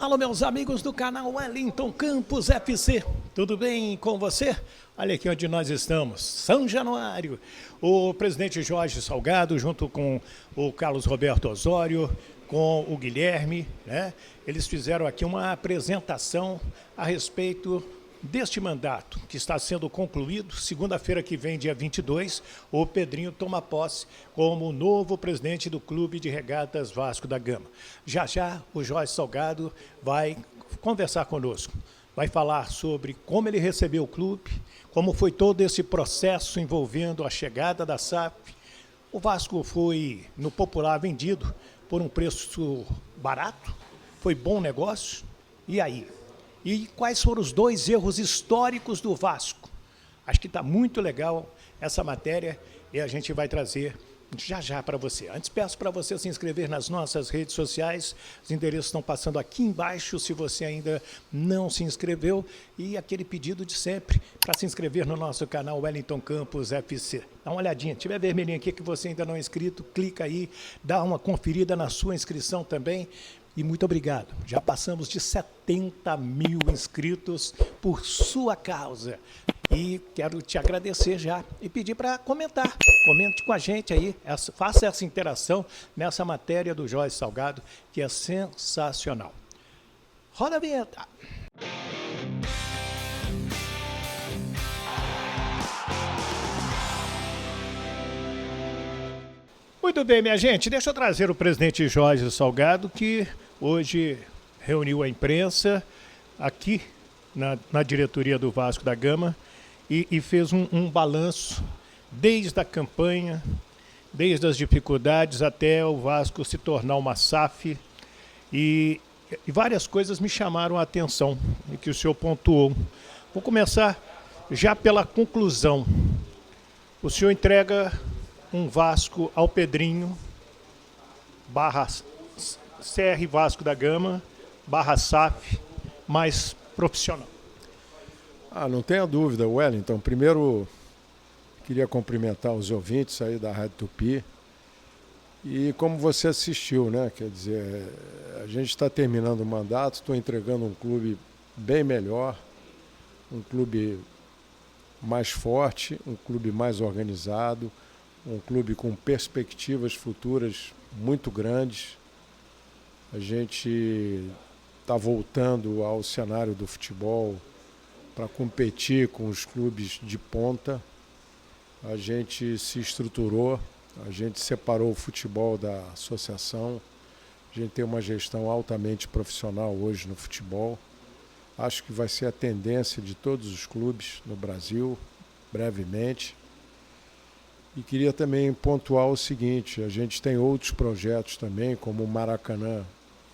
Alô, meus amigos do canal Wellington Campos FC, tudo bem com você? Olha aqui onde nós estamos, São Januário. O presidente Jorge Salgado, junto com o Carlos Roberto Osório, com o Guilherme, né? Eles fizeram aqui uma apresentação a respeito deste mandato, que está sendo concluído. Segunda-feira que vem, dia 22, o Pedrinho toma posse como novo presidente do Clube de Regatas Vasco da Gama. Já já o Jorge Salgado vai conversar conosco, vai falar sobre como ele recebeu o clube, como foi todo esse processo envolvendo a chegada da SAF. O Vasco foi, no popular, vendido por um preço barato, foi bom negócio, e aí? E quais foram os dois erros históricos do Vasco? Acho que está muito legal essa matéria e a gente vai trazer já já para você. Antes peço para você se inscrever nas nossas redes sociais, os endereços estão passando aqui embaixo se você ainda não se inscreveu, e aquele pedido de sempre para se inscrever no nosso canal Wellington Campos FC. Dá uma olhadinha, tiver vermelhinho aqui que você ainda não é inscrito, clica aí, dá uma conferida na sua inscrição também. E muito obrigado. Já passamos de 70 mil inscritos por sua causa. E quero te agradecer já e pedir para comentar. Comente com a gente aí, faça essa interação nessa matéria do Jorge Salgado, que é sensacional. Roda a vinheta. Muito bem, minha gente, deixa eu trazer o presidente Jorge Salgado, que hoje reuniu a imprensa aqui na diretoria do Vasco da Gama e fez um balanço desde a campanha, desde as dificuldades até o Vasco se tornar uma SAF, e várias coisas me chamaram a atenção e que o senhor pontuou. Vou começar já pela conclusão. O senhor entrega um Vasco ao Pedrinho, barra CR Vasco da Gama, barra SAF, mais profissional. Não tenha dúvida, Wellington. Primeiro, queria cumprimentar os ouvintes aí da Rádio Tupi. E como você assistiu, né? Quer dizer, a gente está terminando o mandato, estou entregando um clube bem melhor, um clube mais forte, um clube mais organizado, um clube com perspectivas futuras muito grandes. A gente está voltando ao cenário do futebol para competir com os clubes de ponta. A gente se estruturou, a gente separou o futebol da associação. A gente tem uma gestão altamente profissional hoje no futebol. Acho que vai ser a tendência de todos os clubes no Brasil, brevemente. E queria também pontuar o seguinte: a gente tem outros projetos também, como o Maracanã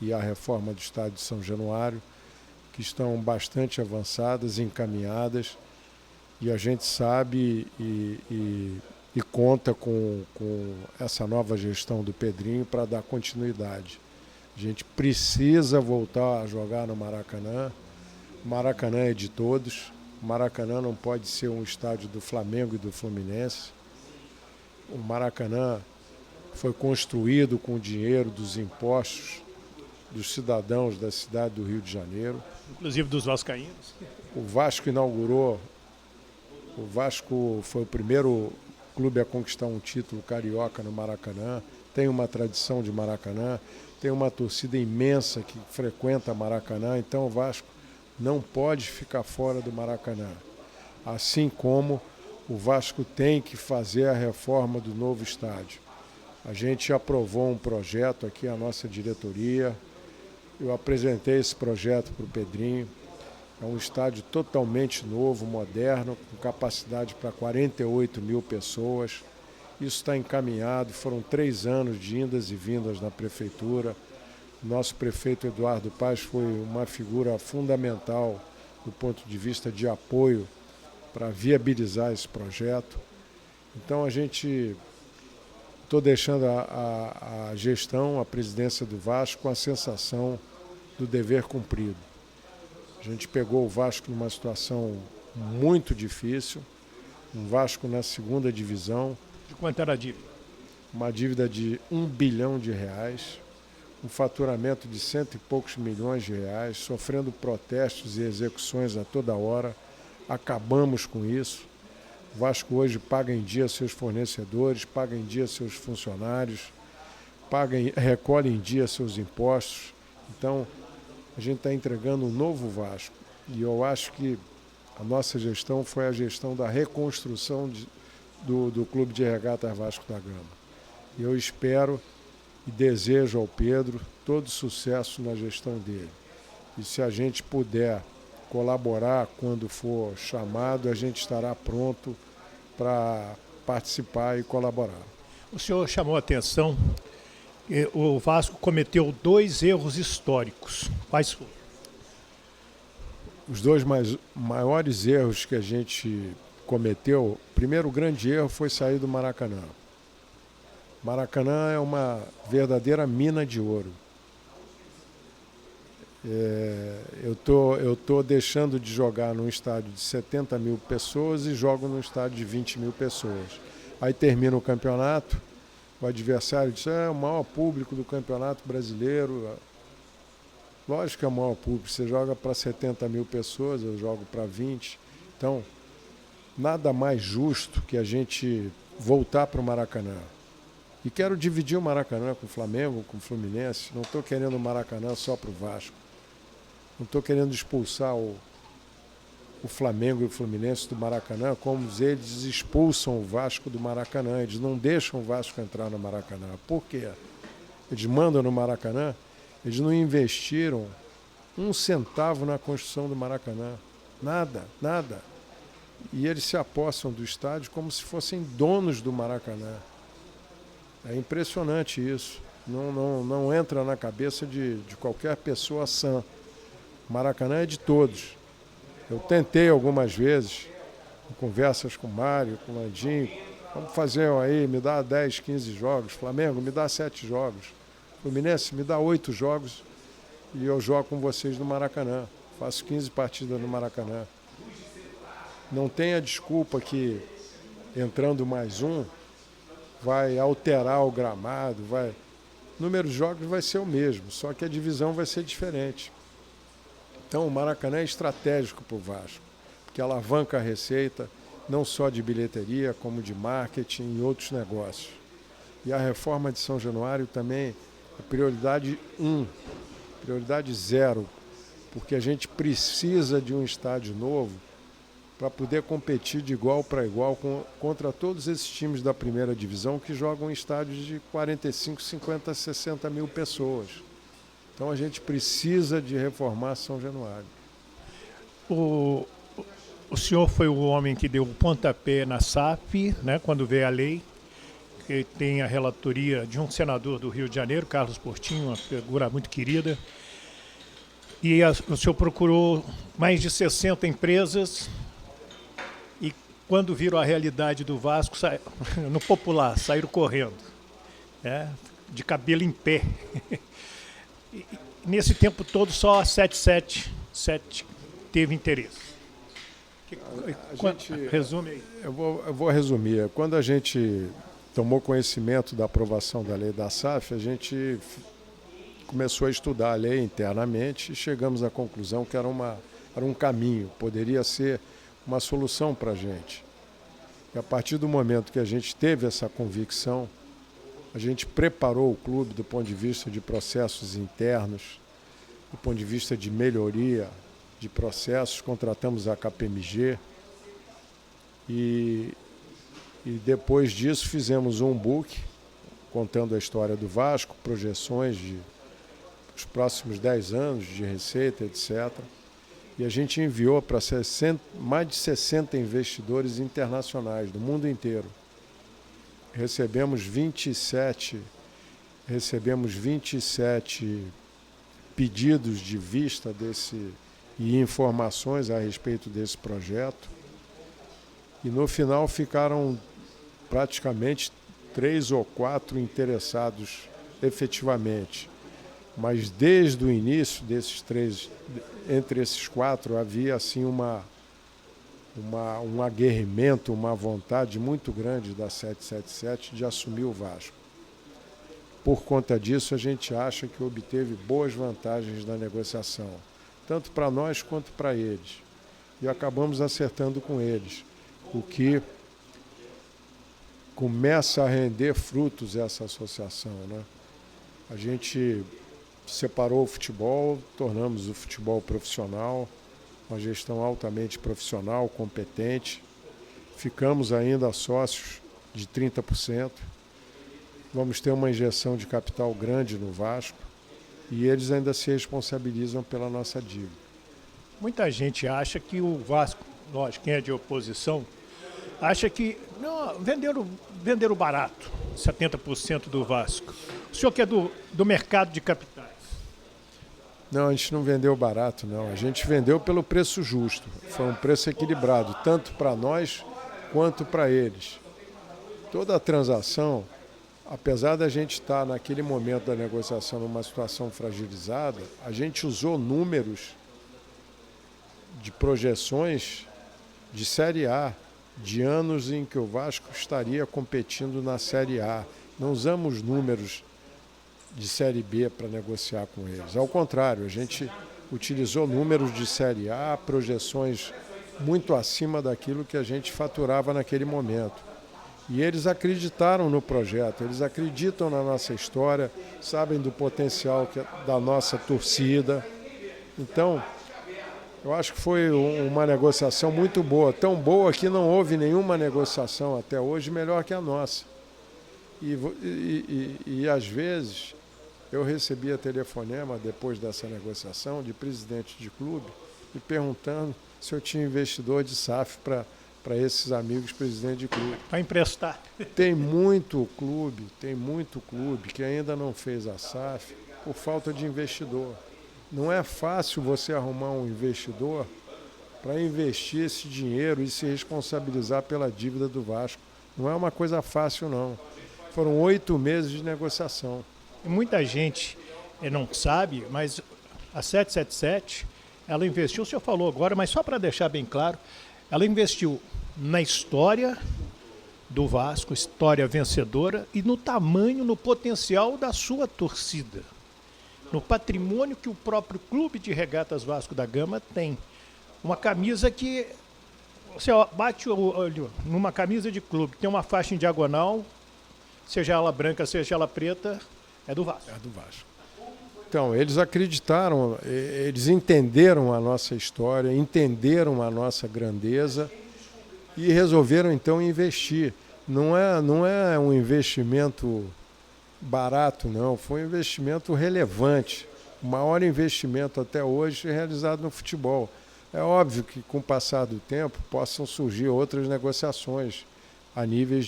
e a reforma do estádio de São Januário, que estão bastante avançadas, encaminhadas, e a gente sabe e conta com essa nova gestão do Pedrinho para dar continuidade. A gente precisa voltar a jogar no Maracanã. O Maracanã é de todos. O Maracanã não pode ser um estádio do Flamengo e do Fluminense. O Maracanã foi construído com o dinheiro dos impostos dos cidadãos da cidade do Rio de Janeiro. Inclusive dos vascaínos. O Vasco foi o primeiro clube a conquistar um título carioca no Maracanã, tem uma tradição de Maracanã, tem uma torcida imensa que frequenta Maracanã, então o Vasco não pode ficar fora do Maracanã. Assim como o Vasco tem que fazer a reforma do novo estádio. A gente aprovou um projeto aqui, a nossa diretoria. Eu apresentei esse projeto para o Pedrinho. É um estádio totalmente novo, moderno, com capacidade para 48 mil pessoas. Isso está encaminhado, foram 3 anos de indas e vindas na prefeitura. Nosso prefeito Eduardo Paz foi uma figura fundamental do ponto de vista de apoio para viabilizar esse projeto. Então estou deixando a gestão, a presidência do Vasco com a sensação do dever cumprido. A gente pegou o Vasco numa situação muito difícil, um Vasco na 2ª divisão. De quanto era a dívida? Uma dívida de R$ 1 bilhão, um faturamento de cento e poucos milhões de reais, sofrendo protestos e execuções a toda hora. Acabamos com isso. O Vasco hoje paga em dia seus fornecedores, paga em dia seus funcionários, recolhe em dia seus impostos. Então, a gente está entregando um novo Vasco. E eu acho que a nossa gestão foi a gestão da reconstrução do Clube de Regatas Vasco da Gama. E eu espero e desejo ao Pedro todo sucesso na gestão dele. E se a gente puder colaborar quando for chamado, a gente estará pronto para participar e colaborar. O senhor chamou a atenção que o Vasco cometeu 2 erros históricos. Quais foram? Os 2 maiores erros que a gente cometeu, o primeiro grande erro foi sair do Maracanã. Maracanã é uma verdadeira mina de ouro. Eu tô deixando de jogar num estádio de 70 mil pessoas e jogo num estádio de 20 mil pessoas. Aí termina o campeonato, o adversário diz, é o maior público do campeonato brasileiro. Lógico que é o maior público, você joga para 70 mil pessoas, eu jogo para 20. Então, nada mais justo que a gente voltar para o Maracanã. E quero dividir o Maracanã com o Flamengo, com o Fluminense. Não estou querendo o Maracanã só para o Vasco. Não estou querendo expulsar o Flamengo e o Fluminense do Maracanã, como eles expulsam o Vasco do Maracanã. Eles não deixam o Vasco entrar no Maracanã. Por quê? Eles mandam no Maracanã, eles não investiram 1 centavo na construção do Maracanã. Nada, nada. E eles se apossam do estádio como se fossem donos do Maracanã. É impressionante isso. Não entra na cabeça de qualquer pessoa sã. O Maracanã é de todos. Eu tentei algumas vezes, em conversas com o Mário, com o Landinho, vamos fazer aí, me dá 10, 15 jogos. Flamengo, me dá 7 jogos. Fluminense, me dá 8 jogos e eu jogo com vocês no Maracanã. Faço 15 partidas no Maracanã. Não tenha desculpa que entrando mais um vai alterar o gramado, o número de jogos vai ser o mesmo, só que a divisão vai ser diferente. Então o Maracanã é estratégico para o Vasco, porque alavanca a receita, não só de bilheteria, como de marketing e outros negócios. E a reforma de São Januário também é prioridade 1, prioridade 0, porque a gente precisa de um estádio novo para poder competir de igual para igual contra todos esses times da primeira divisão que jogam em estádios de 45, 50, 60 mil pessoas. Então a gente precisa de reformar São Januário. O senhor foi o homem que deu o pontapé na SAF, né, quando veio a lei, que tem a relatoria de um senador do Rio de Janeiro, Carlos Portinho, uma figura muito querida. E o senhor procurou mais de 60 empresas e quando viram a realidade do Vasco, no popular, saíram correndo, de cabelo em pé. E, nesse tempo todo, só a 777 teve interesse. Resume aí. Eu vou resumir. Quando a gente tomou conhecimento da aprovação da lei da SAF, a gente começou a estudar a lei internamente e chegamos à conclusão que era um caminho, poderia ser uma solução para a gente. E a partir do momento que a gente teve essa convicção, a gente preparou o clube do ponto de vista de processos internos, do ponto de vista de melhoria de processos, contratamos a KPMG e depois disso fizemos um book contando a história do Vasco, projeções dos próximos 10 anos de receita, etc. E a gente enviou para mais de 60 investidores internacionais do mundo inteiro. Recebemos 27 pedidos de vista e informações a respeito desse projeto. E no final ficaram praticamente 3 ou 4 interessados efetivamente. Mas desde o início desses 3, entre esses 4, havia assim um aguerrimento, uma vontade muito grande da 777 de assumir o Vasco. por conta disso, a gente acha que obteve boas vantagens na negociação, tanto para nós quanto para eles. E acabamos acertando com eles, o que começa a render frutos essa associação, né? A gente separou o futebol, tornamos o futebol profissional, uma gestão altamente profissional, competente. Ficamos ainda sócios de 30%. Vamos ter uma injeção de capital grande no Vasco e eles ainda se responsabilizam pela nossa dívida. Muita gente acha que o Vasco, lógico, quem é de oposição, acha que não, venderam barato, 70% do Vasco. O senhor que é do mercado de capitais. Não, a gente não vendeu barato, não. A gente vendeu pelo preço justo. Foi um preço equilibrado, tanto para nós quanto para eles. Toda a transação, apesar da gente estar naquele momento da negociação numa situação fragilizada, a gente usou números de projeções de Série A, de anos em que o Vasco estaria competindo na Série A. Não usamos números de Série B para negociar com eles. Ao contrário, a gente utilizou números de Série A, projeções muito acima daquilo que a gente faturava naquele momento. E eles acreditaram no projeto, eles acreditam na nossa história, sabem do potencial da nossa torcida. Então, eu acho que foi uma negociação muito boa, tão boa que não houve nenhuma negociação até hoje melhor que a nossa. E às vezes, eu recebia telefonema depois dessa negociação de presidente de clube me perguntando se eu tinha investidor de SAF para esses amigos presidente de clube. Para emprestar. Tem muito clube que ainda não fez a SAF por falta de investidor. Não é fácil você arrumar um investidor para investir esse dinheiro e se responsabilizar pela dívida do Vasco. Não é uma coisa fácil, não. Foram 8 meses de negociação. Muita gente não sabe, mas a 777, ela investiu, o senhor falou agora, mas só para deixar bem claro, ela investiu na história do Vasco, história vencedora, e no tamanho, no potencial da sua torcida. No patrimônio que o próprio Clube de Regatas Vasco da Gama tem. Uma camisa que, você bate o olho numa camisa de clube, tem uma faixa em diagonal, seja ela branca, seja ela preta, é do Vasco. É do Vasco. Então, eles acreditaram, eles entenderam a nossa história, entenderam a nossa grandeza e resolveram, então, investir. Não é um investimento barato, não. Foi um investimento relevante. O maior investimento até hoje realizado no futebol. É óbvio que, com o passar do tempo, possam surgir outras negociações a níveis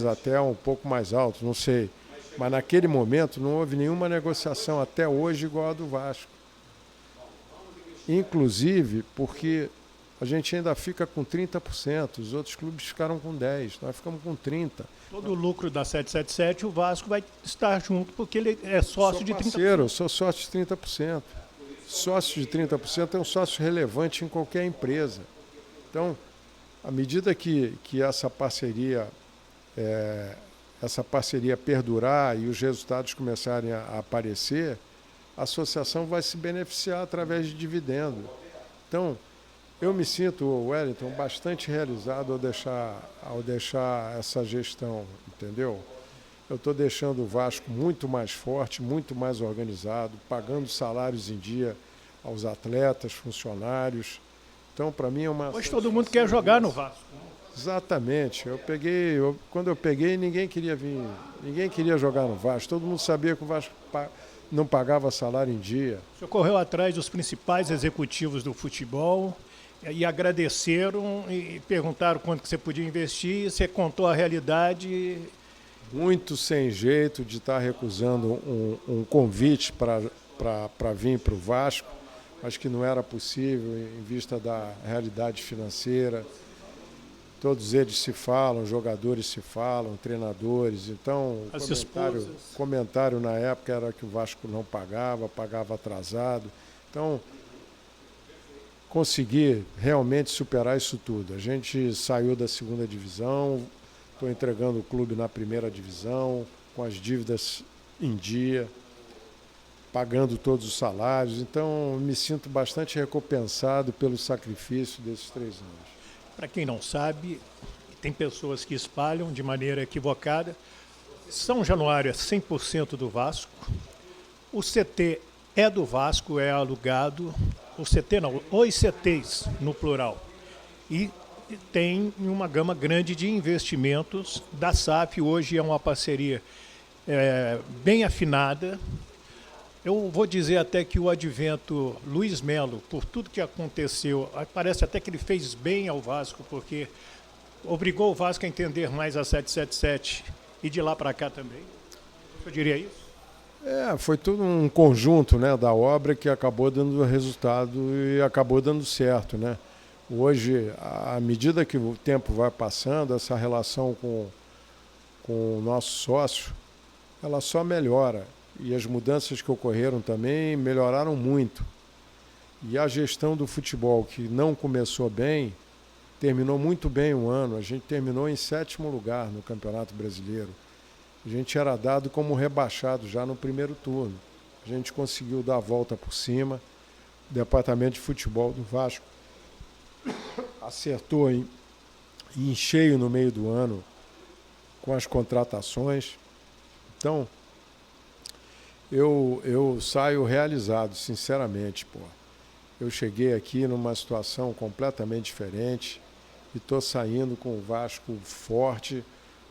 até um pouco mais altos, não sei. Mas naquele momento não houve nenhuma negociação até hoje igual a do Vasco. Inclusive porque a gente ainda fica com 30%, os outros clubes ficaram com 10%, nós ficamos com 30%. Todo o lucro da 777, o Vasco vai estar junto, porque ele é sócio de 30%. Eu sou sócio de 30%. Sócio de 30% é um sócio relevante em qualquer empresa. Então, à medida que essa parceria perdurar e os resultados começarem a aparecer, a associação vai se beneficiar através de dividendo. Então, eu me sinto, Wellington, bastante realizado ao deixar essa gestão, entendeu? Eu estou deixando o Vasco muito mais forte, muito mais organizado, pagando salários em dia aos atletas, funcionários. Então, para mim é uma... Hoje todo mundo quer jogar no Vasco. Exatamente. Quando eu peguei, ninguém queria vir, ninguém queria jogar no Vasco. Todo mundo sabia que o Vasco não pagava salário em dia. O senhor correu atrás dos principais executivos do futebol e agradeceram e perguntaram quanto que você podia investir, e você contou a realidade. Muito sem jeito de estar recusando um convite para vir para o Vasco. Acho que não era possível em vista da realidade financeira. Todos eles se falam, jogadores se falam, treinadores. Então, o comentário na época era que o Vasco não pagava atrasado. Então, consegui realmente superar isso tudo. A gente saiu da segunda divisão, estou entregando o clube na primeira divisão, com as dívidas em dia, pagando todos os salários. Então, me sinto bastante recompensado pelo sacrifício desses 3 anos. Para quem não sabe, tem pessoas que espalham de maneira equivocada. São Januário é 100% do Vasco. O CT é do Vasco, é alugado. O CT não, os CTs no plural. E tem uma gama grande de investimentos da SAF. Hoje é uma parceria bem afinada. Eu vou dizer até que o advento Luiz Melo, por tudo que aconteceu, parece até que ele fez bem ao Vasco, porque obrigou o Vasco a entender mais a 777 e de lá para cá também. Eu diria isso? Foi tudo um conjunto, né, da obra que acabou dando resultado e acabou dando certo, né? Hoje, à medida que o tempo vai passando, essa relação com o nosso sócio, ela só melhora. E as mudanças que ocorreram também melhoraram muito. E a gestão do futebol, que não começou bem, terminou muito bem o ano. A gente terminou em 7º lugar no Campeonato Brasileiro. A gente era dado como rebaixado já no primeiro turno. A gente conseguiu dar a volta por cima. O departamento de futebol do Vasco acertou em cheio no meio do ano com as contratações. Então, eu saio realizado, sinceramente, pô. Eu cheguei aqui numa situação completamente diferente e estou saindo com o Vasco forte,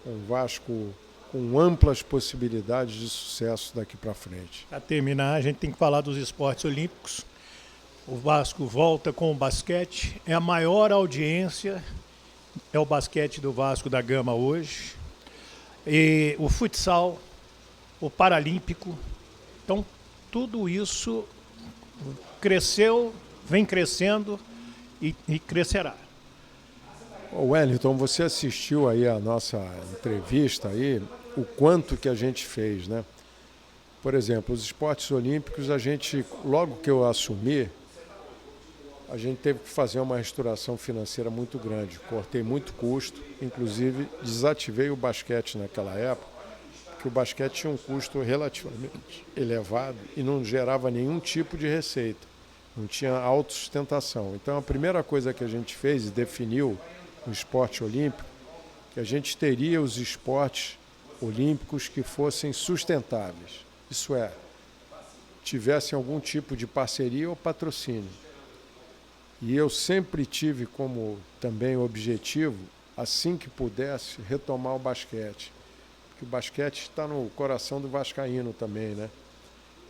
com o Vasco com amplas possibilidades de sucesso daqui para frente. Para terminar, a gente tem que falar dos esportes olímpicos. O Vasco volta com o basquete, é a maior audiência, é o basquete do Vasco da Gama hoje. E o futsal, o paralímpico. Então, tudo isso cresceu, vem crescendo e crescerá. Wellington, você assistiu aí a nossa entrevista aí, o quanto que a gente fez, né? Por exemplo, os esportes olímpicos, a gente, logo que eu assumi, a gente teve que fazer uma restauração financeira muito grande. Cortei muito custo, inclusive desativei o basquete naquela época, porque o basquete tinha um custo relativamente elevado e não gerava nenhum tipo de receita, não tinha autossustentação. Então a primeira coisa que a gente fez e definiu no esporte olímpico, que a gente teria os esportes olímpicos que fossem sustentáveis, isso é, tivessem algum tipo de parceria ou patrocínio. E eu sempre tive como também objetivo, assim que pudesse, retomar o basquete. Porque o basquete está no coração do vascaíno também, né?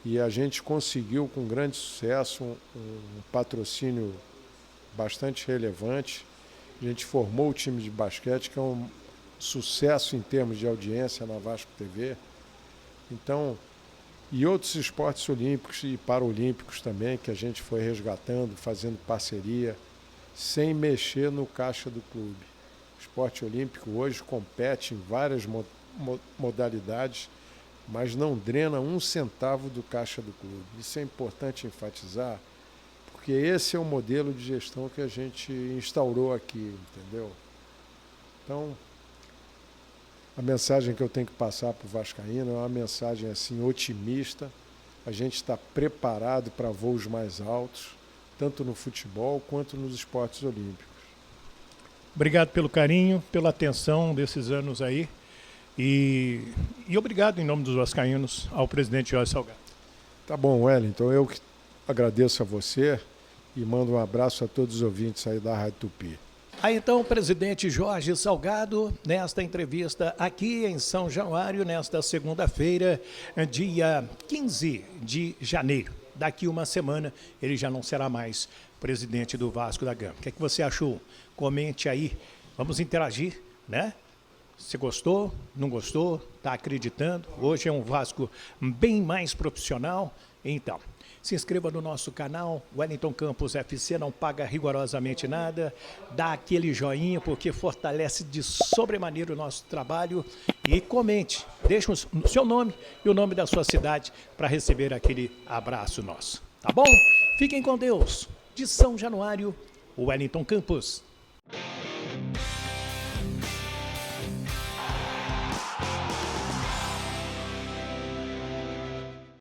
E a gente conseguiu com grande sucesso um patrocínio bastante relevante. A gente formou o time de basquete, que é um sucesso em termos de audiência na Vasco TV. Então, e outros esportes olímpicos e paralímpicos também, que a gente foi resgatando, fazendo parceria, sem mexer no caixa do clube. O esporte olímpico hoje compete em várias modalidades, mas não drena um centavo do caixa do clube. Isso é importante enfatizar, porque esse é o modelo de gestão que a gente instaurou aqui, entendeu? Então, a mensagem que eu tenho que passar para o vascaíno é uma mensagem assim otimista. A gente está preparado para voos mais altos, tanto no futebol quanto nos esportes olímpicos. Obrigado pelo carinho, pela atenção desses anos aí. E obrigado, em nome dos vascaínos, ao presidente Jorge Salgado. Tá bom, Wellington. Eu que agradeço a você e mando um abraço a todos os ouvintes aí da Rádio Tupi. Aí então o presidente Jorge Salgado, nesta entrevista aqui em São Januário, nesta segunda-feira, dia 15 de janeiro. Daqui uma semana ele já não será mais presidente do Vasco da Gama. O que é que você achou? Comente aí, vamos interagir, né? Se gostou, não gostou, está acreditando? Hoje é um Vasco bem mais profissional, então... Se inscreva no nosso canal, Wellington Campos FC, não paga rigorosamente nada, dá aquele joinha porque fortalece de sobremaneira o nosso trabalho e comente, deixe o seu nome e o nome da sua cidade para receber aquele abraço nosso, tá bom? Fiquem com Deus, de São Januário, Wellington Campos.